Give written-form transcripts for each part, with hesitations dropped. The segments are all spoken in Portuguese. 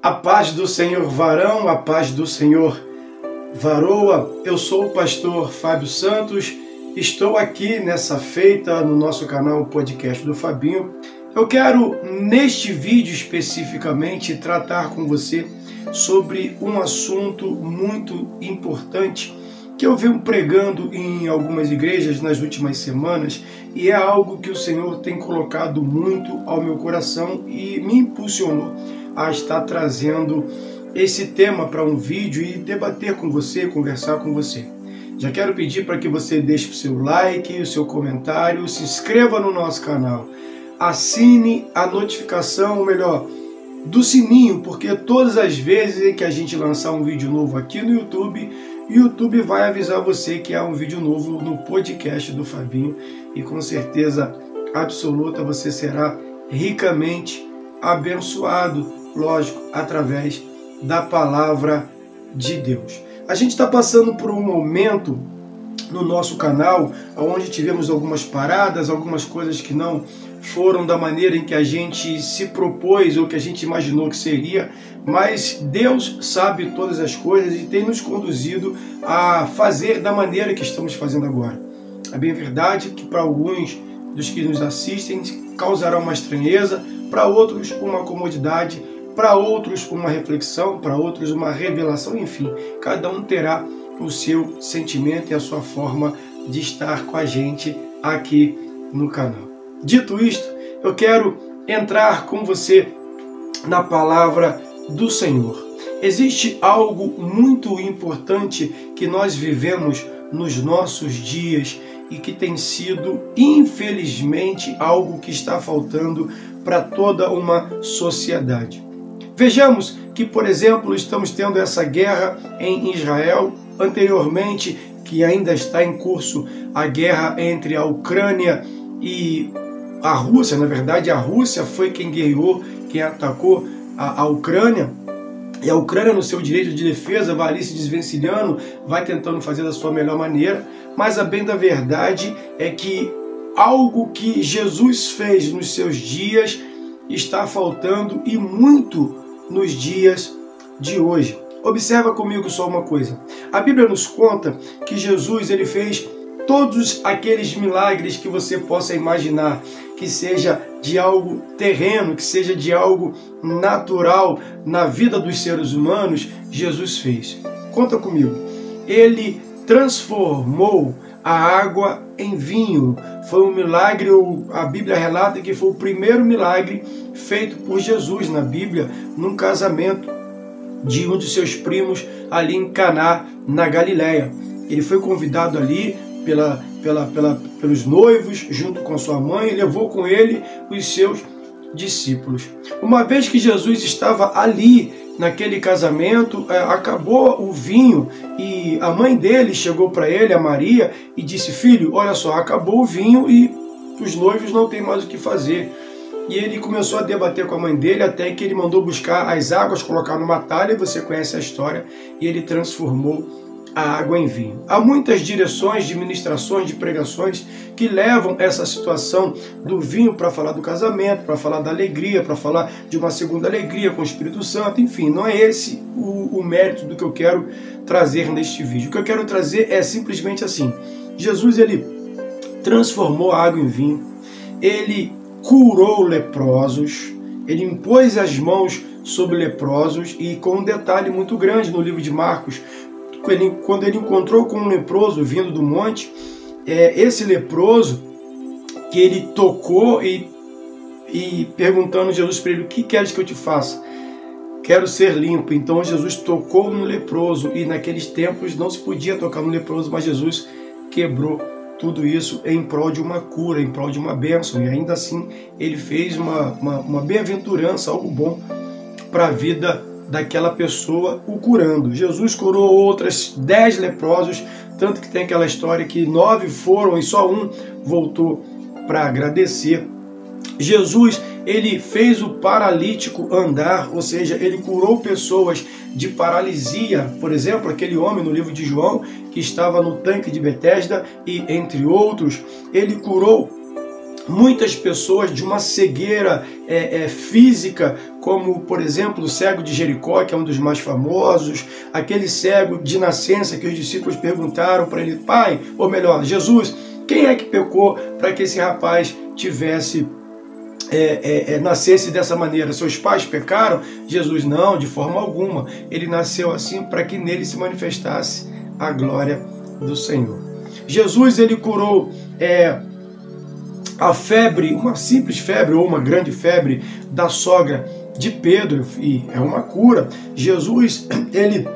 A paz do Senhor varão, a paz do Senhor varoa. Eu sou o pastor Fábio Santos, estou aqui nessa feita no nosso canal Podcast do Fabinho. Eu quero, neste vídeo especificamente, tratar com você sobre um assunto muito importante que eu venho pregando em algumas igrejas nas últimas semanas e é algo que o Senhor tem colocado muito ao meu coração e me impulsionou a estar trazendo esse tema para um vídeo e debater com você, conversar com você. Já quero pedir para que você deixe o seu like, o seu comentário, se inscreva no nosso canal, assine a notificação, ou melhor, do sininho, porque todas as vezes em que a gente lançar um vídeo novo aqui no YouTube, o YouTube vai avisar você que há um vídeo novo no podcast do Fabinho e com certeza absoluta você será ricamente abençoado, lógico, através da palavra de Deus. A gente está passando por um momento no nosso canal onde tivemos algumas paradas, algumas coisas que não foram da maneira em que a gente se propôs ou que a gente imaginou que seria, mas Deus sabe todas as coisas e tem nos conduzido a fazer da maneira que estamos fazendo agora. É bem verdade que para alguns dos que nos assistem causará uma estranheza, para outros uma comodidade, para outros uma reflexão, para outros uma revelação, enfim, cada um terá o seu sentimento e a sua forma de estar com a gente aqui no canal. Dito isto, eu quero entrar com você na palavra do Senhor. Existe algo muito importante que nós vivemos nos nossos dias e que tem sido, infelizmente, algo que está faltando para toda uma sociedade. Vejamos que, por exemplo, estamos tendo essa guerra em Israel, anteriormente, que ainda está em curso a guerra entre a Ucrânia e a Rússia. Na verdade, a Rússia foi quem guerreou, quem atacou a Ucrânia, e a Ucrânia, no seu direito de defesa, vai ali se desvencilhando, vai tentando fazer da sua melhor maneira, mas a bem da verdade é que algo que Jesus fez nos seus dias está faltando e muito nos dias de hoje. Observa comigo só uma coisa. A Bíblia nos conta que Jesus ele fez todos aqueles milagres que você possa imaginar, que seja de algo terreno, que seja de algo natural na vida dos seres humanos, Jesus fez. Conta comigo. Ele transformou a água em vinho. Foi um milagre, a Bíblia relata que foi o primeiro milagre feito por Jesus na Bíblia, num casamento de um dos seus primos ali em Caná, na Galileia. Ele foi convidado ali pelos noivos, junto com sua mãe, e levou com ele os seus discípulos. Uma vez que Jesus estava ali, naquele casamento, acabou o vinho e a mãe dele chegou para ele, a Maria, e disse: filho, olha só, acabou o vinho e os noivos não têm mais o que fazer. E ele começou a debater com a mãe dele até que ele mandou buscar as águas, colocar numa talha, e você conhece a história, e ele transformou a água em vinho. Há muitas direções de ministrações, de pregações que levam essa situação do vinho para falar do casamento, para falar da alegria, para falar de uma segunda alegria com o Espírito Santo, enfim, não é esse o mérito do que eu quero trazer neste vídeo. O que eu quero trazer é simplesmente assim: Jesus ele transformou a água em vinho, ele curou leprosos, ele impôs as mãos sobre leprosos, e com um detalhe muito grande no livro de Marcos, quando ele encontrou com um leproso vindo do monte, esse leproso que ele tocou e perguntando a Jesus para ele: o que queres que eu te faça? Quero ser limpo. Então Jesus tocou no leproso, e naqueles tempos não se podia tocar no leproso, mas Jesus quebrou tudo isso em prol de uma cura, em prol de uma bênção, e ainda assim ele fez uma bem-aventurança, algo bom para a vida daquela pessoa, o curando. Jesus curou outras 10 leprosos, tanto que tem aquela história que 9 foram e só um voltou para agradecer. Jesus, ele fez o paralítico andar, ou seja, ele curou pessoas de paralisia. Por exemplo, aquele homem no livro de João que estava no tanque de Betesda, e entre outros, ele curou muitas pessoas de uma cegueira física, como, por exemplo, o cego de Jericó, que é um dos mais famosos, aquele cego de nascença que os discípulos perguntaram para ele, pai, ou melhor, Jesus, quem é que pecou para que esse rapaz tivesse nascesse dessa maneira? Seus pais pecaram? Jesus, não, de forma alguma. Ele nasceu assim para que nele se manifestasse a glória do Senhor. Jesus, ele curou a febre, uma simples febre ou uma grande febre da sogra de Pedro, e é uma cura. Jesus, ele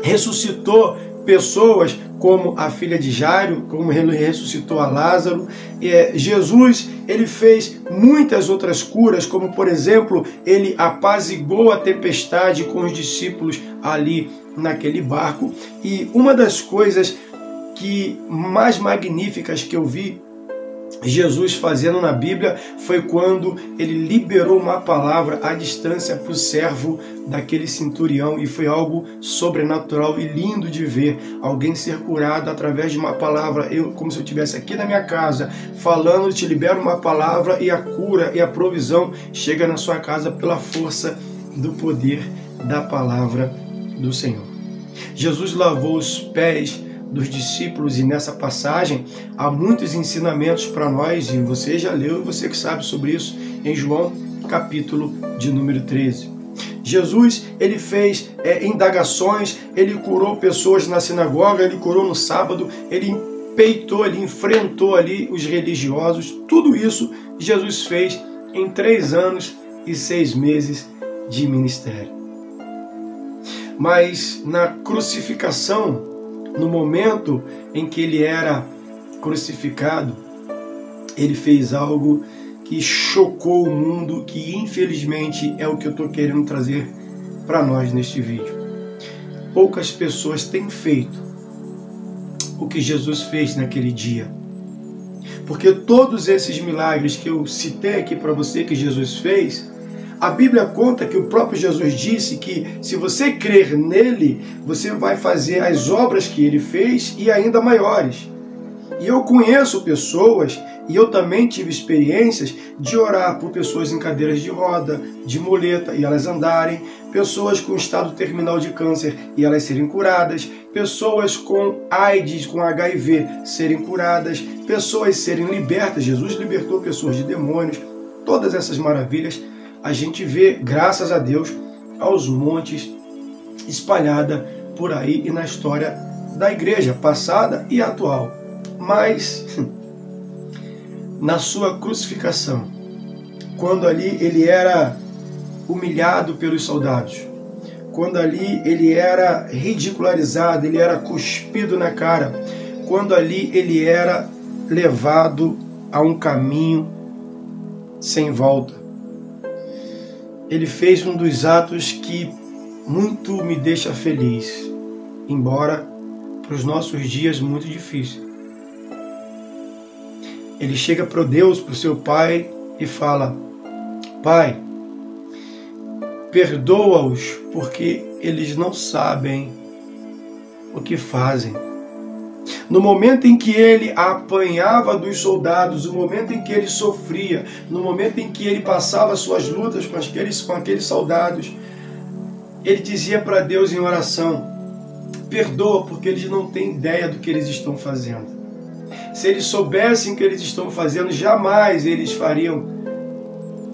ressuscitou pessoas como a filha de Jairo, como ele ressuscitou a Lázaro. Jesus, ele fez muitas outras curas, como por exemplo, ele apaziguou a tempestade com os discípulos ali naquele barco. E uma das coisas mais magníficas que eu vi Jesus fazendo na Bíblia foi quando ele liberou uma palavra à distância para o servo daquele centurião, e foi algo sobrenatural e lindo de ver alguém ser curado através de uma palavra. Como se eu estivesse aqui na minha casa falando, te libero uma palavra e a cura e a provisão chega na sua casa pela força do poder da palavra do Senhor. Jesus lavou os pés dos discípulos, e nessa passagem há muitos ensinamentos para nós, e você já leu, e você que sabe sobre isso, em João capítulo de número 13. Jesus, ele fez indagações, ele curou pessoas na sinagoga, ele curou no sábado, ele peitou, ele enfrentou ali os religiosos. Tudo isso Jesus fez em 3 anos e 6 meses de ministério. Mas na crucificação, no momento em que ele era crucificado, ele fez algo que chocou o mundo, que infelizmente é o que eu estou querendo trazer para nós neste vídeo. Poucas pessoas têm feito o que Jesus fez naquele dia. Porque todos esses milagres que eu citei aqui para você que Jesus fez, a Bíblia conta que o próprio Jesus disse que se você crer nele, você vai fazer as obras que ele fez e ainda maiores. E eu conheço pessoas, e eu também tive experiências de orar por pessoas em cadeiras de roda, de muleta, e elas andarem, pessoas com estado terminal de câncer e elas serem curadas, pessoas com AIDS, com HIV serem curadas, pessoas serem libertas. Jesus libertou pessoas de demônios. Todas essas maravilhas a gente vê, graças a Deus, aos montes, espalhada por aí e na história da igreja, passada e atual. Mas, na sua crucificação, quando ali ele era humilhado pelos soldados, quando ali ele era ridicularizado, ele era cuspido na cara, quando ali ele era levado a um caminho sem volta, ele fez um dos atos que muito me deixa feliz, embora para os nossos dias muito difícil. Ele chega para Deus, para o seu Pai, e fala: Pai, perdoa-os, porque eles não sabem o que fazem. No momento em que ele apanhava dos soldados, no momento em que ele sofria, no momento em que ele passava suas lutas com aqueles soldados, ele dizia para Deus em oração: perdoa, porque eles não têm ideia do que eles estão fazendo. Se eles soubessem o que eles estão fazendo, jamais eles fariam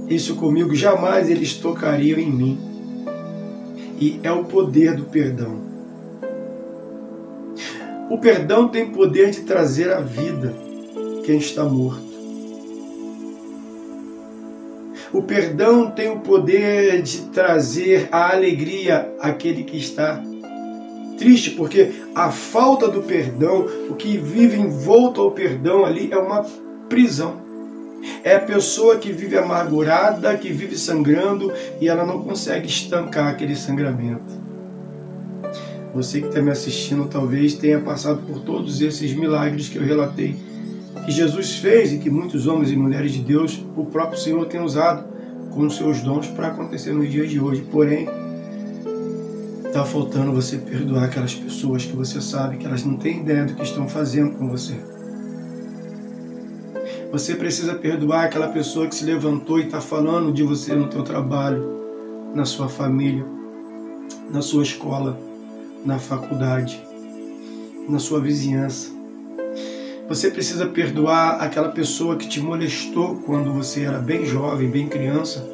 isso comigo, jamais eles tocariam em mim. E é o poder do perdão. O perdão tem poder de trazer à vida quem está morto. O perdão tem o poder de trazer a alegria àquele que está triste, porque a falta do perdão, o que vive envolto ao perdão ali é uma prisão. É a pessoa que vive amargurada, que vive sangrando e ela não consegue estancar aquele sangramento. Você que está me assistindo talvez tenha passado por todos esses milagres que eu relatei, que Jesus fez e que muitos homens e mulheres de Deus, o próprio Senhor, tem usado com os seus dons para acontecer nos dias de hoje. Porém, está faltando você perdoar aquelas pessoas que você sabe que elas não têm ideia do que estão fazendo com você. Você precisa perdoar aquela pessoa que se levantou e está falando de você no teu trabalho, na sua família, na sua escola, na faculdade, na sua vizinhança. Você precisa perdoar aquela pessoa que te molestou quando você era bem jovem, bem criança.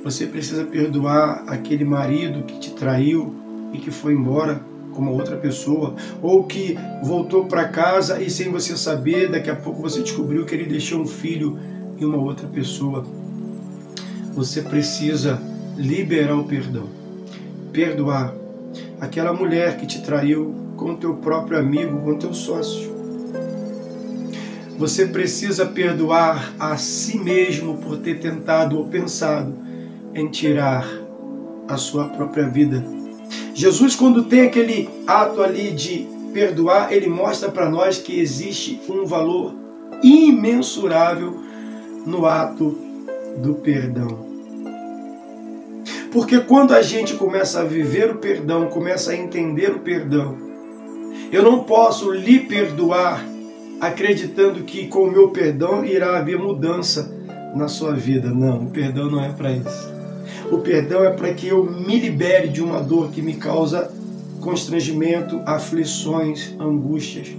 Você precisa perdoar aquele marido que te traiu e que foi embora com uma outra pessoa, ou que voltou para casa e sem você saber, daqui a pouco você descobriu que ele deixou um filho em uma outra pessoa. Você precisa liberar o perdão, perdoar aquela mulher que te traiu com o teu próprio amigo, com o teu sócio. Você precisa perdoar a si mesmo por ter tentado ou pensado em tirar a sua própria vida. Jesus, quando tem aquele ato ali de perdoar, ele mostra para nós que existe um valor imensurável no ato do perdão. Porque quando a gente começa a viver o perdão, começa a entender o perdão, eu não posso lhe perdoar acreditando que com o meu perdão irá haver mudança na sua vida. Não, o perdão não é para isso. O perdão é para que eu me libere de uma dor que me causa constrangimento, aflições, angústias.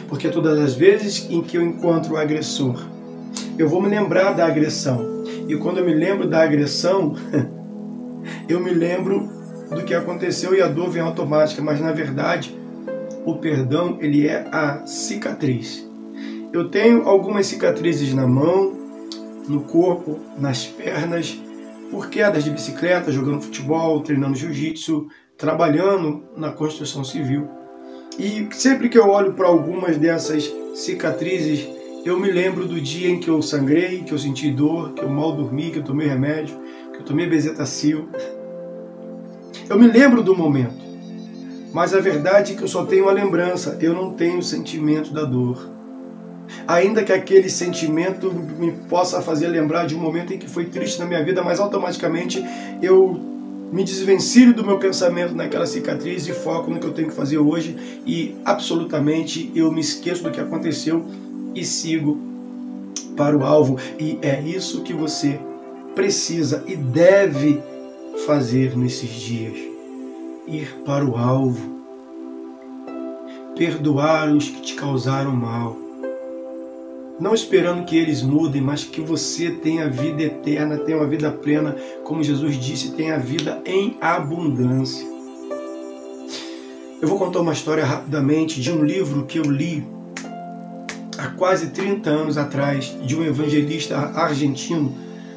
Porque todas as vezes em que eu encontro o agressor, eu vou me lembrar da agressão. E quando eu me lembro da agressão, eu me lembro do que aconteceu e a dor vem automática. Mas na verdade, o perdão, ele é a cicatriz. Eu tenho algumas cicatrizes na mão, no corpo, nas pernas, por quedas de bicicleta, jogando futebol, treinando jiu-jitsu, trabalhando na construção civil. E sempre que eu olho para algumas dessas cicatrizes, eu me lembro do dia em que eu sangrei, que eu senti dor, que eu mal dormi, que eu tomei remédio, que eu tomei bezetacil. Eu me lembro do momento, mas a verdade é que eu só tenho a lembrança, eu não tenho o sentimento da dor. Ainda que aquele sentimento me possa fazer lembrar de um momento em que foi triste na minha vida, mas automaticamente eu me desvencilho do meu pensamento naquela cicatriz e foco no que eu tenho que fazer hoje e absolutamente eu me esqueço do que aconteceu e sigo para o alvo. E é isso que você precisa e deve fazer nesses dias. Ir para o alvo. Perdoar os que te causaram mal. Não esperando que eles mudem, mas que você tenha vida eterna, tenha uma vida plena, como Jesus disse, tenha vida em abundância. Eu vou contar uma história rapidamente de um livro que eu li há quase 30 anos atrás, de um evangelista argentino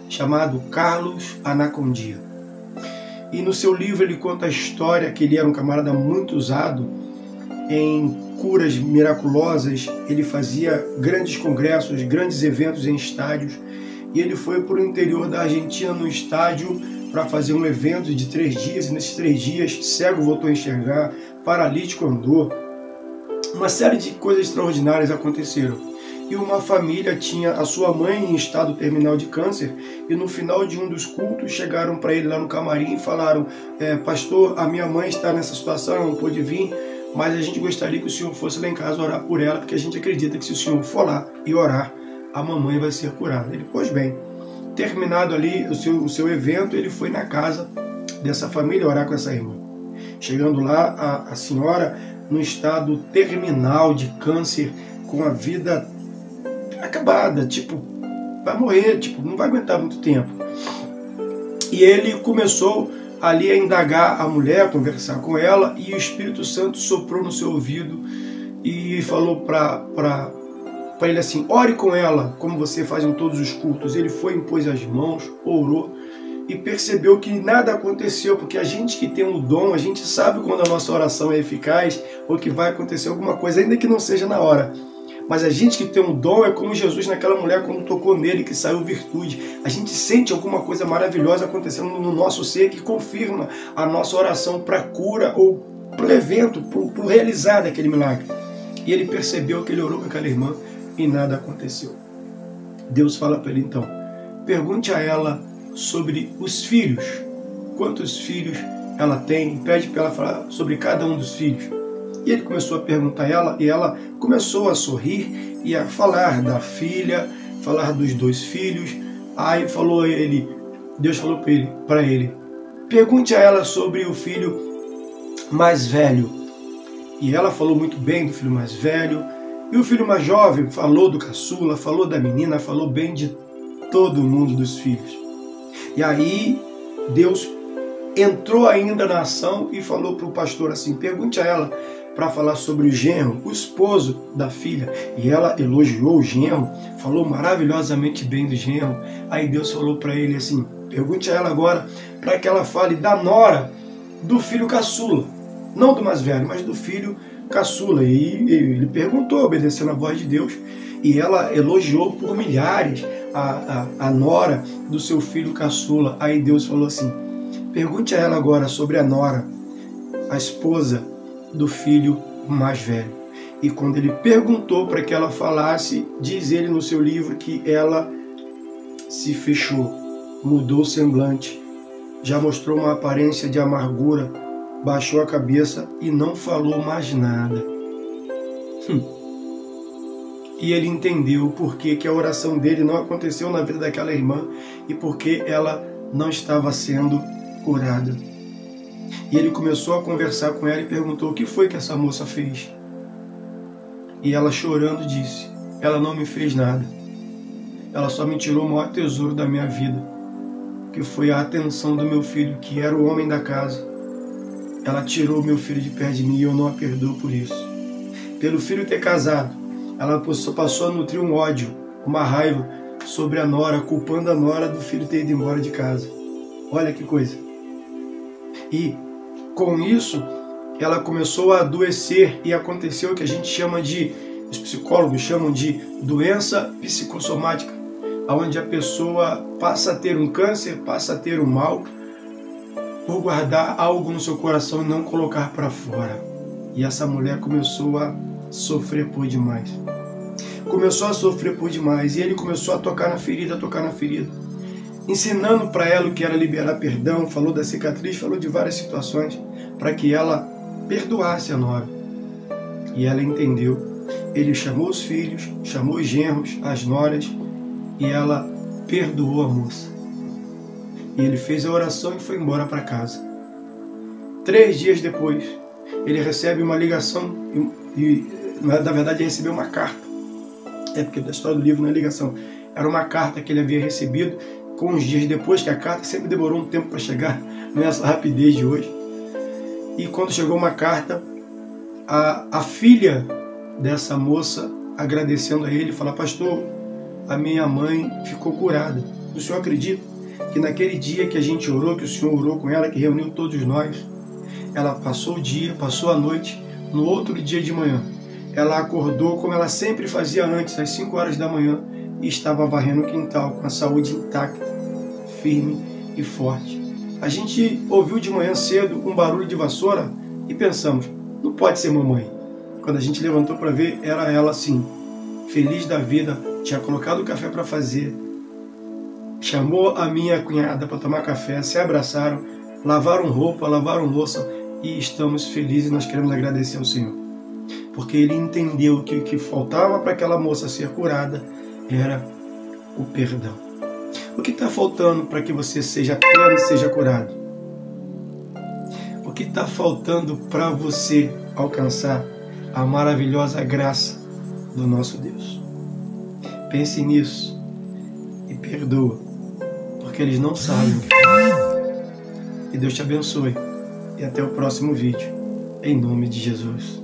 chamado Carlos Anacondia. E no seu livro ele conta a história que ele era um camarada muito usado em curas miraculosas, ele fazia grandes congressos, grandes eventos em estádios, e ele foi para o interior da Argentina, no estádio, para fazer um evento de 3 dias, e nesses 3 dias, cego voltou a enxergar, paralítico andou, uma série de coisas extraordinárias aconteceram. E uma família tinha a sua mãe em estado terminal de câncer, e no final de um dos cultos chegaram para ele lá no camarim e falaram: pastor, a minha mãe está nessa situação, não pôde vir, mas a gente gostaria que o senhor fosse lá em casa orar por ela, porque a gente acredita que se o senhor for lá e orar, a mamãe vai ser curada. Ele, pois bem, terminado ali o seu evento, ele foi na casa dessa família orar com essa irmã. Chegando lá, a senhora, no estado terminal de câncer, com a vida acabada, vai morrer, não vai aguentar muito tempo. E ele começou ali a indagar a mulher, a conversar com ela, e o Espírito Santo soprou no seu ouvido e falou para ele assim: ore com ela, como você faz em todos os cultos. Ele foi, impôs as mãos, orou e percebeu que nada aconteceu, porque a gente que tem um dom, a gente sabe quando a nossa oração é eficaz ou que vai acontecer alguma coisa, ainda que não seja na hora. Mas a gente que tem um dom é como Jesus naquela mulher quando tocou nele, que saiu virtude. A gente sente alguma coisa maravilhosa acontecendo no nosso ser que confirma a nossa oração para cura ou para o evento, para o realizar daquele milagre. E ele percebeu que ele orou com aquela irmã e nada aconteceu. Deus fala para ele então: pergunte a ela sobre os filhos. Quantos filhos ela tem? Pede para ela falar sobre cada um dos filhos. E ele começou a perguntar a ela, e ela começou a sorrir e a falar da filha, falar dos 2 filhos. Aí Deus falou para ele, pergunte a ela sobre o filho mais velho. E ela falou muito bem do filho mais velho. E o filho mais jovem falou do caçula, falou da menina, falou bem de todo mundo dos filhos. E aí Deus entrou ainda na ação e falou para o pastor assim, pergunte a ela para falar sobre o genro, o esposo da filha. E ela elogiou o genro, falou maravilhosamente bem do genro. Aí Deus falou para ele assim, pergunte a ela agora para que ela fale da nora do filho caçula. Não do mais velho, mas do filho caçula. E ele perguntou, obedecendo a voz de Deus. E ela elogiou por milhares a nora do seu filho caçula. Aí Deus falou assim, pergunte a ela agora sobre a nora, a esposa do filho mais velho. E quando ele perguntou para que ela falasse, diz ele no seu livro que ela se fechou, mudou o semblante, já mostrou uma aparência de amargura, baixou a cabeça e não falou mais nada. E ele entendeu por que a oração dele não aconteceu na vida daquela irmã e por que ela não estava sendo curada. E ele começou a conversar com ela e perguntou o que foi que essa moça fez. E ela chorando disse, ela não me fez nada. Ela só me tirou o maior tesouro da minha vida, que foi a atenção do meu filho, que era o homem da casa. Ela tirou meu filho de perto de mim e eu não a perdoo por isso. Pelo filho ter casado, ela passou a nutrir um ódio, uma raiva sobre a nora, culpando a nora do filho ter ido embora de casa. Olha que coisa. E com isso, ela começou a adoecer e aconteceu o que a gente chama de, os psicólogos chamam de doença psicossomática, onde a pessoa passa a ter um câncer, passa a ter um mal, por guardar algo no seu coração e não colocar para fora. E essa mulher começou a sofrer por demais. Começou a sofrer por demais. E ele começou a tocar na ferida, ensinando para ela o que era liberar perdão, falou da cicatriz, falou de várias situações para que ela perdoasse a nora. E ela entendeu. Ele chamou os filhos, chamou os genros, as noras, e ela perdoou a moça. E ele fez a oração e foi embora para casa. 3 dias depois, ele recebe uma ligação e na verdade, recebeu uma carta. Porque da história do livro não é ligação. Era uma carta que ele havia recebido com uns dias depois, que a carta sempre demorou um tempo para chegar, não é essa rapidez de hoje. E quando chegou uma carta, a filha dessa moça, agradecendo a ele, fala, pastor, a minha mãe ficou curada. O senhor acredita que naquele dia que a gente orou, que o senhor orou com ela, que reuniu todos nós, ela passou o dia, passou a noite, no outro dia de manhã, ela acordou como ela sempre fazia antes, às 5 horas da manhã, e estava varrendo o quintal, com a saúde intacta, firme e forte. A gente ouviu de manhã cedo um barulho de vassoura e pensamos, não pode ser mamãe. Quando a gente levantou para ver, era ela assim, feliz da vida, tinha colocado o café para fazer, chamou a minha cunhada para tomar café, se abraçaram, lavaram roupa, lavaram louça e estamos felizes. Nós queremos agradecer ao Senhor, porque Ele entendeu que o que faltava para aquela moça ser curada era o perdão. O que está faltando para que você seja pleno e seja curado? O que está faltando para você alcançar a maravilhosa graça do nosso Deus? Pense nisso e perdoa, porque eles não sabem o que fazem. E Deus te abençoe. E até o próximo vídeo. Em nome de Jesus.